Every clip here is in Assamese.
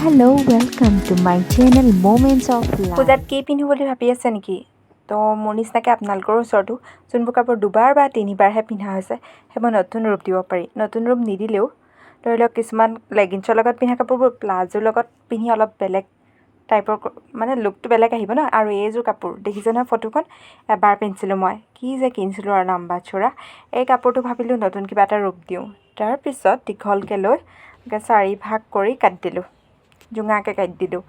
Hello, welcome to my channel Moments of Life. পূজাত কি পিন্ধো বুলি ভাবি আছে নেকি? তো মোৰ নিচিনাকৈ আপোনালোকৰ ওচৰতো যোনবোৰ কাপোৰ দুবাৰ বা তিনিবাৰহে পিন্ধা হৈছে সেইবোৰ নতুন ৰূপ দিব পাৰি। নতুন ৰূপ নিদিলেও ধৰি লওক কিছুমান লেগিংছৰ লগত পিন্ধা কাপোৰবোৰ প্লাজোৰ লগত পিন্ধি অলপ বেলেগ টাইপৰ মানে লুকটো বেলেগ আহিব ন। আৰু এইযোৰ কাপোৰ দেখিছে নহয়, ফটোখন এবাৰ পিন্ধিছিলোঁ মই, কি যে কিনিছিলোঁ আৰু লাম্বা চোৰা। এই কাপোৰটো ভাবিলোঁ নতুন কিবা এটা ৰূপ দিওঁ। তাৰপিছত দীঘলকৈ লৈ 4 ভাগ কৰি কাটি দিলোঁ, জোঙাকৈ কাটি দিলোঁ।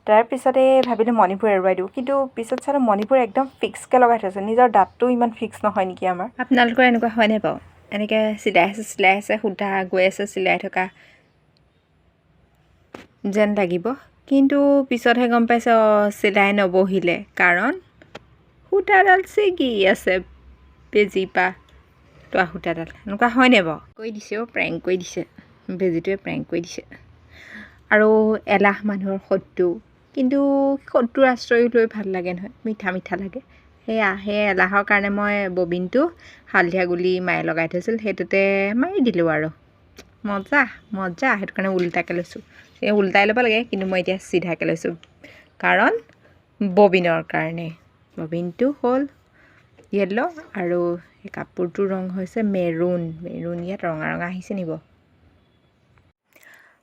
তাৰপিছতে ভাবিলোঁ মণিপুৰ এৰুৱাই দিওঁ, কিন্তু পিছত চালোঁ মণিপুৰ একদম ফিক্সকৈ লগাই থৈছে। নিজৰ দাঁতটো ইমান ফিক্স নহয় নেকি আমাৰ? আপোনালোকৰ এনেকুৱা হয়নে বাৰু? এনেকৈ চিলাই আছে সূতা গৈ আছে চিলাই থকা যেন লাগিব, কিন্তু পিছতহে গম পাইছে চিলাই নবহিলে, কাৰণ সূতাডাল ছিগি আছে বেজীৰপৰা তোৱা সূতাডাল। এনেকুৱা হয়নে বাৰু? কৰি দিছে প্ৰেংক কৰি দিছে, বেজীটোৱে প্ৰেংক কৰি দিছে। আৰু এলাহ মানুহৰ শত্ৰু, কিন্তু শত্ৰুৰ আশ্ৰয় লৈ ভাল লাগে নহয়, মিঠা মিঠা লাগে। সেই এলাহৰ কাৰণে মই ববিনটো হালধীয়া গুলি মায়ে লগাই থৈছিল, সেইটোতে মাৰি দিলোঁ আৰু মজা মজা। সেইটো কাৰণে উল্টাকৈ লৈছোঁ। সেই উল্টাই ল'ব লাগে, কিন্তু মই এতিয়া চিধাকৈ লৈছোঁ, কাৰণ ববিনৰ কাৰণে। ববিনটো হ'ল য়েল্ল' আৰু এই কাপোৰটোৰ ৰং হৈছে মেৰুণ। ইয়াত ৰঙা ৰঙা আহিছে নিব।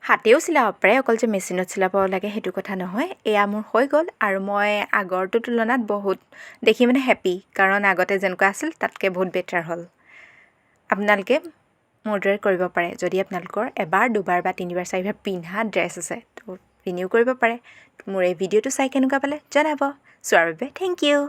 হাতেও চিলাব পাৰে, অকল যে মেচিনত চিলাব লাগে সেইটো কথা নহয়। এয়া মোৰ হৈ গ'ল, আৰু মই আগৰটোৰ তুলনাত বহুত দেখি মানে হেপ্পী, কাৰণ আগতে যেনেকুৱা আছিল তাতকৈ বহুত বেটাৰ হ'ল। আপোনালোকে মোৰ দৰে কৰিব পাৰে। যদি আপোনালোকৰ এবাৰ দুবাৰ বা তিনিবাৰ চাৰিবাৰ পিন্ধা ড্ৰেছ আছে তো ৰিনিউ কৰিব পাৰে। মোৰ এই ভিডিঅ'টো চাই কেনেকুৱা পালে জনাব। চোৱাৰ বাবে থেংক ইউ।